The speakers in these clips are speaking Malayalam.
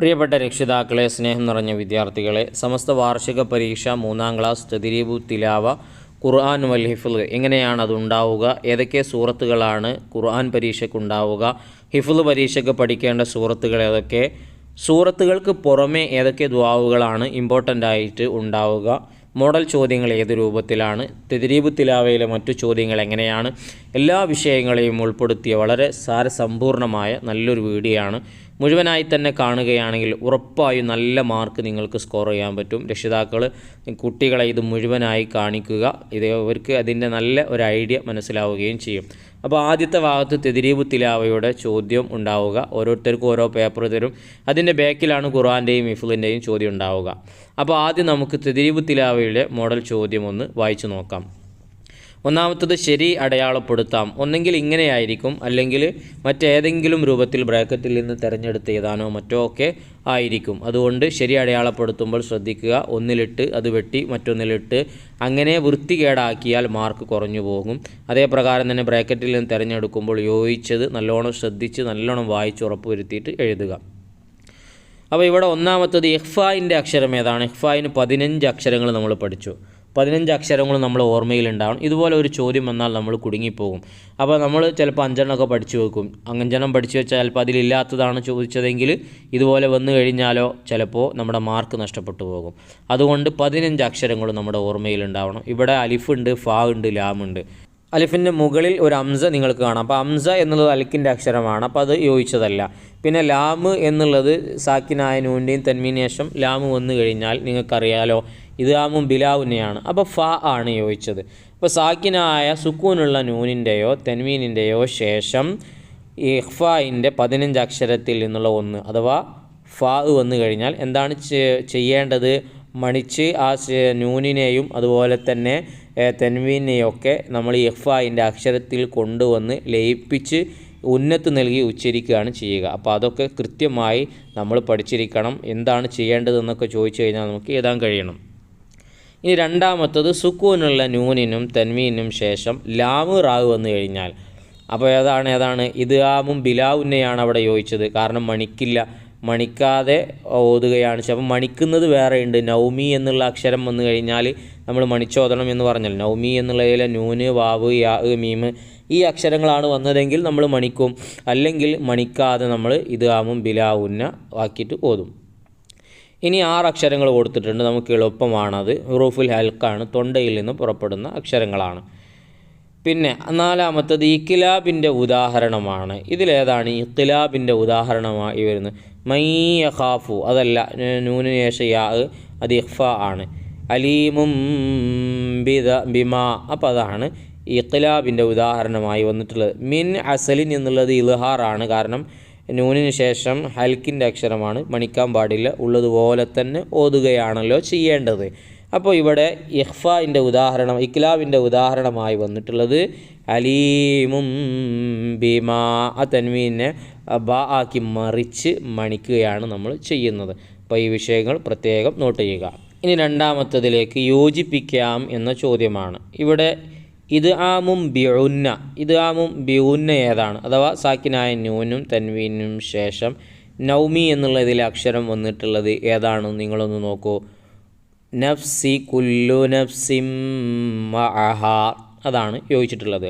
പ്രിയപ്പെട്ട രക്ഷിതാക്കളെ, സ്നേഹം നിറഞ്ഞ വിദ്യാർത്ഥികളെ, സമസ്ത വാർഷിക പരീക്ഷ 3ാം ക്ലാസ് തദ്രീബു തിലാവ ഖുർആൻ വൽ ഹിഫ്ള് എങ്ങനെയാണ് അതുണ്ടാവുക, ഏതൊക്കെ സൂറത്തുകളാണ് ഖുർആൻ പരീക്ഷയ്ക്കുണ്ടാവുക, ഹിഫ്ള് പരീക്ഷയ്ക്ക് പഠിക്കേണ്ട സൂറത്തുകൾ ഏതൊക്കെ, സൂറത്തുകൾക്ക് പുറമെ ഏതൊക്കെ ദുആവുകളാണ് ഇമ്പോർട്ടൻ്റ് ആയിട്ട് ഉണ്ടാവുക, മോഡൽ ചോദ്യങ്ങൾ ഏത് രൂപത്തിലാണ്, തദ്രീബു തിലാവയിലെ മറ്റു ചോദ്യങ്ങൾ എങ്ങനെയാണ്, എല്ലാ വിഷയങ്ങളെയും ഉൾപ്പെടുത്തിയ വളരെ സാരസമ്പൂർണമായ നല്ലൊരു വീഡിയോ ആണ്. മുഴുവനായി തന്നെ കാണുകയാണെങ്കിൽ ഉറപ്പായും നല്ല മാർക്ക് നിങ്ങൾക്ക് സ്കോർ ചെയ്യാൻ പറ്റും. രക്ഷിതാക്കൾ കുട്ടികളെ ഇത് മുഴുവനായി കാണിക്കുക, അവർക്ക് അതിൻ്റെ നല്ല ഒരു ഐഡിയ മനസ്സിലാവുകയും ചെയ്യും. അപ്പോൾ ആദ്യത്തെ ഭാഗത്ത് തദ്രീബു തിലാവയുടെ ചോദ്യം ഉണ്ടാവുക. ഓരോരുത്തർക്കും ഓരോ പേപ്പർ തരും. അതിൻ്റെ ബാക്കിലാണ് ഖുർആൻ്റെയും ഹിഫ്ളിൻ്റെയും ചോദ്യം ഉണ്ടാവുക. അപ്പോൾ ആദ്യം നമുക്ക് തദ്രീബു തിലാവയുടെ മോഡൽ ചോദ്യം ഒന്ന് വായിച്ചു നോക്കാം. ഒന്നാമത്തത് ശരി അടയാളപ്പെടുത്താം. ഒന്നെങ്കിൽ ഇങ്ങനെയായിരിക്കും, അല്ലെങ്കിൽ മറ്റേതെങ്കിലും രൂപത്തിൽ ബ്രാക്കറ്റിൽ നിന്ന് തിരഞ്ഞെടുത്ത് എഴുതാനോ മറ്റോ ഒക്കെ ആയിരിക്കും. അതുകൊണ്ട് ശരി അടയാളപ്പെടുത്തുമ്പോൾ ശ്രദ്ധിക്കുക. ഒന്നിലിട്ട് അത് വെട്ടി മറ്റൊന്നിലിട്ട് അങ്ങനെ വൃത്തികേടാക്കിയാൽ മാർക്ക് കുറഞ്ഞു പോകും. അതേ പ്രകാരം തന്നെ ബ്രാക്കറ്റിൽ നിന്ന് തിരഞ്ഞെടുക്കുമ്പോൾ യോജിച്ചത് നല്ലോണം ശ്രദ്ധിച്ച് നല്ലോണം വായിച്ച് ഉറപ്പ് വരുത്തിയിട്ട് എഴുതുക. അപ്പോൾ ഇവിടെ ഒന്നാമത്തത് ഇഖ്ഫായിൻ്റെ അക്ഷരം ഏതാണ്? ഇഖ്ഫായിന് 15 അക്ഷരങ്ങൾ നമ്മൾ പഠിച്ചു. 15 അക്ഷരങ്ങൾ നമ്മൾ ഓർമ്മയിലുണ്ടാവണം. ഇതുപോലെ ഒരു ചോദ്യം വന്നാൽ നമ്മൾ കുടുങ്ങിപ്പോകും. അപ്പോൾ നമ്മൾ ചിലപ്പോൾ 5 പഠിച്ചു വെക്കും. 5 പഠിച്ചു വെച്ചാൽ ചിലപ്പോൾ അതിലില്ലാത്തതാണ് ചോദിച്ചതെങ്കിൽ ഇതുപോലെ വന്നു കഴിഞ്ഞാലോ ചിലപ്പോൾ നമ്മുടെ മാർക്ക് നഷ്ടപ്പെട്ടു പോകും. അതുകൊണ്ട് 15 അക്ഷരങ്ങൾ നമ്മുടെ ഓർമ്മയിലുണ്ടാവണം. ഇവിടെ അലിഫുണ്ട്, ഫാ ഉണ്ട്, ലാമുണ്ട്. അലിഫിൻ്റെ മുകളിൽ ഒരു അംസ നിങ്ങൾക്ക് കാണാം. അപ്പോൾ അംസ എന്നുള്ളത് അലിക്കിൻ്റെ അക്ഷരമാണ്, അപ്പോൾ അത് യോജിച്ചതല്ല. പിന്നെ ലാമ് എന്നുള്ളത് സാക്കിനായ നൂൻ്റെയും തന്മീന് ശേഷം ലാമ് വന്നു കഴിഞ്ഞാൽ നിങ്ങൾക്കറിയാലോ ഇദ്ഗാമും ബിലാവുന്നെയാണ്. അപ്പോൾ ഫ ആണ് യോജിച്ചത്. അപ്പോൾ സാക്കിനായ സുക്കൂനുള്ള നൂനിൻ്റെയോ തന്മീനിൻ്റെയോ ശേഷം ഇഖ്ഫായിൻ്റെ 15 അക്ഷരത്തിൽ നിന്നുള്ള ഒന്ന് അഥവാ ഫ വന്നു കഴിഞ്ഞാൽ എന്താണ് ചെയ്യേണ്ടത്? മണിച്ച് ആ നൂനിനെയും അതുപോലെ തന്നെ തൻവീനെയൊക്കെ നമ്മൾ ഇഖ്ഫായിൻ്റെ അക്ഷരത്തിൽ കൊണ്ടുവന്ന് ലയിപ്പിച്ച് ഉന്നത്ത് നൽകി ഉച്ചരിക്കുകയാണ് ചെയ്യുക. അപ്പോൾ അതൊക്കെ കൃത്യമായി നമ്മൾ പഠിച്ചിരിക്കണം. എന്താണ് ചെയ്യേണ്ടതെന്നൊക്കെ ചോദിച്ചു കഴിഞ്ഞാൽ നമുക്ക് എഴുതാൻ കഴിയണം. ഇനി രണ്ടാമത്തത് സുക്കൂനുള്ള നൂനിനും തൻവീനും ശേഷം ലാമ് റാവ് വന്നു കഴിഞ്ഞാൽ അപ്പോൾ ഏതാണ് ഇദ്ഗാമും ബിലാവുന്നെയാണ് അവിടെ യോജിച്ചത്. കാരണം മണിക്കാതെ ഓതുകയാണ്. അപ്പം മണിക്കുന്നത് വേറെയുണ്ട്. നൗമി എന്നുള്ള അക്ഷരം വന്നു കഴിഞ്ഞാൽ നമ്മൾ മണിച്ചോദനം എന്ന് പറഞ്ഞാൽ നൗമി എന്നുള്ളതിലെ നൂന്, വാവ്, യാ, മീമ് ഈ അക്ഷരങ്ങളാണ് വന്നതെങ്കിൽ നമ്മൾ മണിക്കും. അല്ലെങ്കിൽ മണിക്കാതെ നമ്മൾ ഇദ്ഗാമും ബിലാവുന്ന ആക്കിയിട്ട് ഓതും. ഇനി 6 അക്ഷരങ്ങൾ കൊടുത്തിട്ടുണ്ട്. നമുക്ക് എളുപ്പമാണത്. ഹുറൂഫുൽ ഹൽക്കാണ്, തൊണ്ടയിൽ നിന്ന് പുറപ്പെടുന്ന അക്ഷരങ്ങളാണ്. പിന്നെ നാലാമത്തത് ഇഖ്ലാബിൻ്റെ ഉദാഹരണമാണ്. ഇതിലേതാണ് ഇഖ്ലാബിൻ്റെ ഉദാഹരണമായി വരുന്നത്? മൈ യഖാഫു അതല്ല, നൂനിന് ശേഷം യാ, അത് ഇഖ്ഫ ആണ്. അലീമും ബിമാ, അപ്പോൾ അതാണ് ഇഖ്ലാബിൻ്റെ ഉദാഹരണമായി വന്നിട്ടുള്ളത്. മിൻ അസലിൻ എന്നുള്ളത് ഇൽഹാറാണ്. കാരണം നൂനിന് ശേഷം ഹൽക്കിൻ്റെ അക്ഷരമാണ്, മണിക്കാൻ പാടില്ല. ഉള്ളതുപോലെ തന്നെ ഓതുകയാണല്ലോ ചെയ്യേണ്ടത്. അപ്പോൾ ഇവിടെ ഇഖ്ഫായിൻ്റെ ഉദാഹരണം, ഇഖ്ലാബിൻ്റെ ഉദാഹരണമായി വന്നിട്ടുള്ളത് അലീമും ബിമാ. ആ തൻവീനെ ബ ആക്കി മറിച്ച് മണിക്കുകയാണ് നമ്മൾ ചെയ്യുന്നത്. അപ്പോൾ ഈ വിഷയങ്ങൾ പ്രത്യേകം നോട്ട് ചെയ്യുക. ഇനി രണ്ടാമത്തതിലേക്ക് യോജിപ്പിക്കാം എന്ന ചോദ്യമാണ്. ഇവിടെ ഇദ്ഗാമും ബിഉന്ന ഏതാണ്? അഥവാ സാക്കിനായ നൂനും തൻവീനും ശേഷം നൗമി എന്നുള്ളതിലെ അക്ഷരം വന്നിട്ടുള്ളത് ഏതാണ്? നിങ്ങളൊന്ന് നോക്കൂ. നഫ്സി കുല്ലു നഫ്സിം മഅഹ, അതാണ് യോജിച്ചിട്ടുള്ളത്.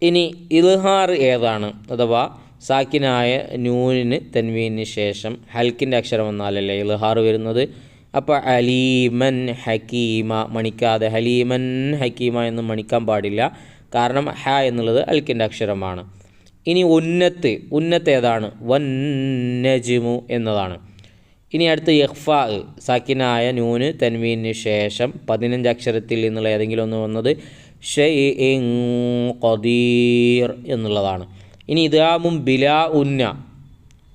ഇനി ഇൽഹാർ ഏതാണ്? അഥവാ സാക്കിനായ നൂനിന് തൻവീന് ശേഷം ഹൽക്കിൻ്റെ അക്ഷരം വന്നാലല്ലേ ഇൽഹാർ വരുന്നത്. അപ്പോൾ അലീമൻ ഹക്കീമ, മണിക്കാതെ ഹലീമൻ ഹക്കീമ എന്ന് മണിക്കാൻ പാടില്ല. കാരണം ഹ എന്നുള്ളത് ഹൽക്കിൻ്റെ അക്ഷരമാണ്. ഇനി ഉന്നത്ത് ഏതാണ്? വന്നജ്മു എന്നതാണ്. ഇനി അടുത്ത് ഇഖ്ഫാ, സാക്കിനായ നൂന് തൻവീന് ശേഷം 15 അക്ഷരത്തിൽ നിന്നുള്ള ഏതെങ്കിലും ഒന്ന് വന്നത് ഷൈഇൻ ഖദീർ എന്നുള്ളതാണ്. ഇനി ഇദ്ഗാമും ബിലാ ഉന്ന,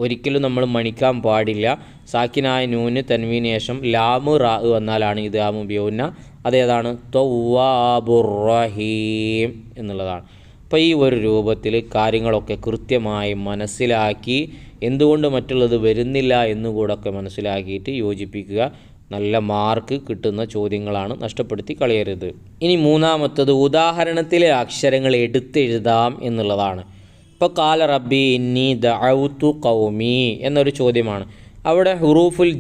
ഒരിക്കലും നമ്മൾ മണിക്കാൻ പാടില്ല. സാക്കിനായ നൂന് തൻവീന് ശേഷം ലാമ് റാ വന്നാലാണ് ഇദ്ഗാമും ബിഉന്ന. അതേതാണ്? തവ്വാബുർ റഹീം എന്നുള്ളതാണ്. അപ്പോൾ ഈ ഒരു രൂപത്തിൽ കാര്യങ്ങളൊക്കെ കൃത്യമായി മനസ്സിലാക്കി എന്തുകൊണ്ട് മറ്റുള്ളത് വരുന്നില്ല എന്നുകൂടൊക്കെ മനസ്സിലാക്കിയിട്ട് യോജിപ്പിക്കുക. നല്ല മാർക്ക് കിട്ടുന്ന ചോദ്യങ്ങളാണ്, നഷ്ടപ്പെടുത്തി കളയരുത്. ഇനി മൂന്നാമത്തത് ഉദാഹരണത്തിലെ അക്ഷരങ്ങൾ എടുത്തെഴുതാം എന്നുള്ളതാണ്. ഇപ്പോൾ കാല റബ്ബി ഇന്നി ദഅഉതു ഖൗമി എന്നൊരു ചോദ്യമാണ്. അവിടെ ഹുറൂഫുൽ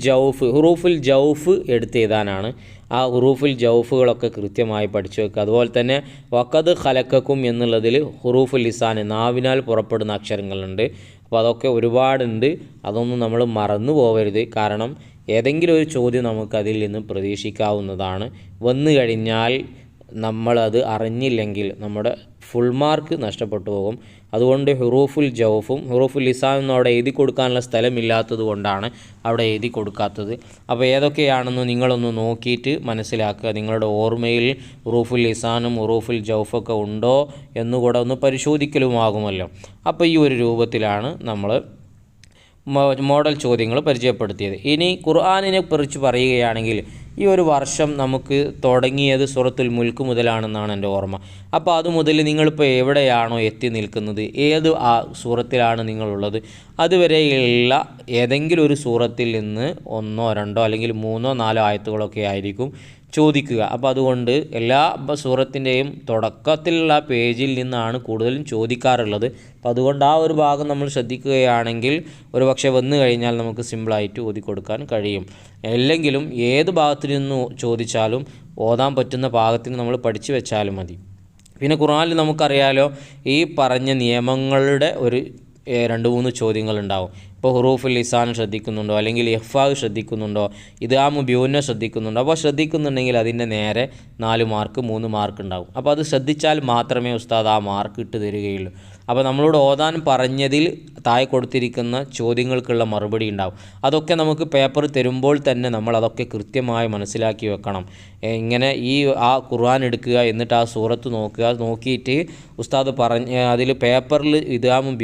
ജൗഫ് എടുത്ത് എഴുതാനാണ്. ആ ഹുറൂഫുൽ ജൗഫുകളൊക്കെ കൃത്യമായി പഠിച്ചു വെക്കുക. അതുപോലെ തന്നെ വഖദ് ഖലഖക്കും എന്നുള്ളതിൽ ഹുറൂഫുൽ ലിസാൻ നാവിനാൽ പുറപ്പെടുന്ന അക്ഷരങ്ങളുണ്ട്. അപ്പോൾ അതൊക്കെ ഒരുപാടുണ്ട്. അതൊന്നും നമ്മൾ മറന്നു പോകരുത്. കാരണം ഏതെങ്കിലും ഒരു ചോദ്യം നമുക്കതിൽ നിന്ന് പ്രതീക്ഷിക്കാവുന്നതാണ്. വന്നു കഴിഞ്ഞാൽ നമ്മളത് അറിഞ്ഞില്ലെങ്കിൽ നമ്മുടെ ഫുൾ മാർക്ക് നഷ്ടപ്പെട്ടു പോകും. അതുകൊണ്ട് ഹുറൂഫുൽ ജൗഫും ഹുറൂഫുൽ ലിസാനും അവിടെ എഴുതി കൊടുക്കാനുള്ള സ്ഥലമില്ലാത്തത് കൊണ്ടാണ് അവിടെ എഴുതി കൊടുക്കാത്തത്. അപ്പോൾ ഏതൊക്കെയാണെന്ന് നിങ്ങളൊന്ന് നോക്കിയിട്ട് മനസ്സിലാക്കുക. നിങ്ങളുടെ ഓർമ്മയിൽ ഹുറൂഫുൽ ലിസാനും ഹുറൂഫുൽ ജൗഫൊക്കെ ഉണ്ടോ എന്നുകൂടെ ഒന്ന് പരിശോധിക്കലുമാകുമല്ലോ. അപ്പോൾ ഈ ഒരു രൂപത്തിലാണ് നമ്മൾ മോഡൽ ചോദ്യങ്ങൾ പരിചയപ്പെടുത്തിയത്. ഇനി ഖുർആനിനെ കുറിച്ച് പറയുകയാണെങ്കിൽ ഈ ഒരു വർഷം നമുക്ക് തുടങ്ങിയത് സൂറത്തുൽ മുൽക്ക് മുതലാണെന്നാണ് എൻ്റെ ഓർമ്മ. അപ്പോൾ അത് മുതൽ നിങ്ങളിപ്പോൾ എവിടെയാണോ എത്തി നിൽക്കുന്നത്, ഏത് സൂറത്തിലാണ് നിങ്ങളുള്ളത്, അതുവരെയുള്ള ഏതെങ്കിലും ഒരു സൂറത്തിൽ നിന്ന് 1, 2 അല്ലെങ്കിൽ 3, 4 ആയത്തുകളൊക്കെ ആയിരിക്കും ചോദിക്കുക. അപ്പോൾ അതുകൊണ്ട് എല്ലാ സൂറത്തിൻ്റെയും തുടക്കത്തിലുള്ള പേജിൽ നിന്നാണ് കൂടുതലും ചോദിക്കാറുള്ളത്. അപ്പോൾ അതുകൊണ്ട് ആ ഒരു ഭാഗം നമ്മൾ ശ്രദ്ധിക്കുകയാണെങ്കിൽ ഒരു പക്ഷേ വന്നു കഴിഞ്ഞാൽ നമുക്ക് സിമ്പിളായിട്ട് ഓതി കൊടുക്കാൻ കഴിയും. അല്ലെങ്കിലും ഏത് ഭാഗത്തു നിന്ന് ചോദിച്ചാലും ഓതാൻ പറ്റുന്ന പാകത്തിന് നമ്മൾ പഠിച്ചു വെച്ചാലും മതി. പിന്നെ ഖുർആനിൽ നമുക്കറിയാലോ ഈ പറഞ്ഞ നിയമങ്ങളുടെ ഒരു 2-3 ചോദ്യങ്ങളുണ്ടാവും. ഇപ്പോൾ ഹുറൂഫുൽ ലിസാൻ ശ്രദ്ധിക്കുന്നുണ്ടോ, അല്ലെങ്കിൽ ഇഖ്ഫാ ശ്രദ്ധിക്കുന്നുണ്ടോ, ഇദ്ഗാമു ബിഗുന്ന ശ്രദ്ധിക്കുന്നുണ്ടോ. അപ്പോൾ ശ്രദ്ധിക്കുന്നുണ്ടെങ്കിൽ അതിൻ്റെ നേരെ 4 മാർക്ക് 3 മാർക്ക് ഉണ്ടാവും. അപ്പോൾ അത് ശ്രദ്ധിച്ചാൽ മാത്രമേ ഉസ്താദ് ആ മാർക്ക് ഇട്ട് തരികയുള്ളൂ. അപ്പോൾ നമ്മളോട് ഓതാൻ പറഞ്ഞതിൽ താഴെ കൊടുത്തിരിക്കുന്ന ചോദ്യങ്ങൾക്കുള്ള മറുപടി ഉണ്ടാവും. അതൊക്കെ നമുക്ക് പേപ്പർ തരുമ്പോൾ തന്നെ നമ്മൾ അതൊക്കെ കൃത്യമായി മനസ്സിലാക്കി വെക്കണം. ഇങ്ങനെ ആ ഖുർആൻ എടുക്കുക, എന്നിട്ട് ആ സൂറത്ത് നോക്കുക, നോക്കിയിട്ട് ഉസ്താദ് അതിൽ പേപ്പറിൽ ഇദ്ഗാമും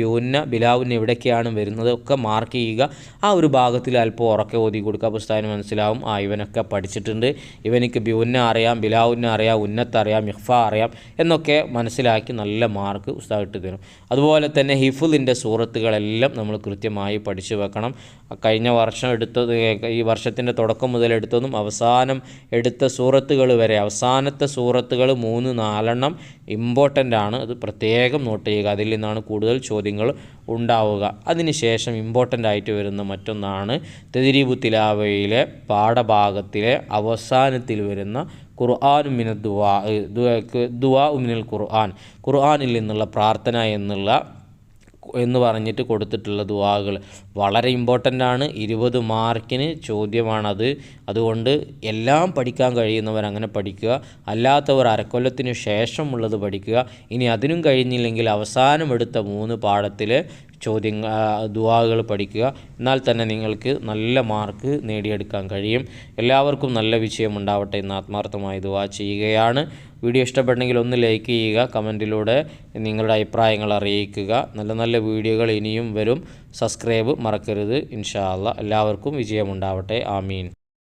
ബിലാവുന്ന എവിടേക്കാണ് വരുന്നത് ഒക്കെ മാർക്ക് ചെയ്യുക. ആ ഒരു ഭാഗത്തിൽ അല്പം ഉറക്കെ ഓതി കൊടുക്കുക. അപ്പോൾ ഉസ്താദിന് മനസ്സിലാവും ഇവനൊക്കെ പഠിച്ചിട്ടുണ്ട്, ഇവനിക്ക് ബിഉന്ന അറിയാം, ബിലാവുന്ന അറിയാം, ഉന്നത്തറിയാം, ഇഖ്ഫാ അറിയാം എന്നൊക്കെ മനസ്സിലാക്കി നല്ല മാർക്ക് ഉസ്താദ് ഇട്ട് തരും. അതുപോലെ തന്നെ ഹിഫ്ളിൻ്റെ സൂറത്തുകളെല്ലാം നമ്മൾ കൃത്യമായി പഠിച്ചു വെക്കണം. കഴിഞ്ഞ വർഷം എടുത്തത്, ഈ വർഷത്തിൻ്റെ തുടക്കം മുതൽ എടുത്തതും അവസാനം എടുത്ത സൂറത്തുകൾ വരെ, അവസാനത്തെ സൂറത്തുകൾ 3-4 ഇമ്പോർട്ടൻ്റ് ആണ്. അത് പ്രത്യേകം നോട്ട് ചെയ്യുക. അതിൽ നിന്നാണ് കൂടുതൽ ചോദ്യങ്ങൾ ഉണ്ടാവുക. അതിനുശേഷം ഇമ്പോർട്ടൻ്റ് ആയിട്ട് വരുന്ന മറ്റൊന്നാണ് തദ്രീബു തിലാവയിലെ പാഠഭാഗത്തിലെ അവസാനത്തിൽ വരുന്ന ഖുർആൻ മിന ദുആ മിനൽ ഖുർആനിൽ നിന്നുള്ള പ്രാർത്ഥന എന്ന് പറഞ്ഞിട്ട് കൊടുത്തിട്ടുള്ള ദുആകൾ വളരെ ഇമ്പോർട്ടൻ്റ് ആണ്. 20 മാർക്കിന് ചോദ്യമാണത്. അതുകൊണ്ട് എല്ലാം പഠിക്കാൻ കഴിയുന്നവർ അങ്ങനെ പഠിക്കുക, അല്ലാത്തവർ അരക്കൊല്ലത്തിന് ശേഷമുള്ളത് പഠിക്കുക. ഇനി അതിനും കഴിഞ്ഞില്ലെങ്കിൽ അവസാനം എടുത്ത 3 പാഠത്തിലെ ദുആകൾ പഠിക്കുക. എന്നാൽ തന്നെ നിങ്ങൾക്ക് നല്ല മാർക്ക് നേടിയെടുക്കാൻ കഴിയും. എല്ലാവർക്കും നല്ല വിജയം ഉണ്ടാവട്ടെ എന്ന് ആത്മാർത്ഥമായി ദുആ ചെയ്യുകയാണ്. വീഡിയോ ഇഷ്ടപ്പെട്ടെങ്കിൽ ഒന്ന് ലൈക്ക് ചെയ്യുക, കമൻറ്റിലൂടെ നിങ്ങളുടെ അഭിപ്രായങ്ങൾ അറിയിക്കുക. നല്ല നല്ല വീഡിയോകൾ ഇനിയും വരും. സബ്സ്ക്രൈബ് മറക്കരുത്. ഇൻഷാ അല്ലാഹ് എല്ലാവർക്കും വിജയമുണ്ടാവട്ടെ. ആമീൻ.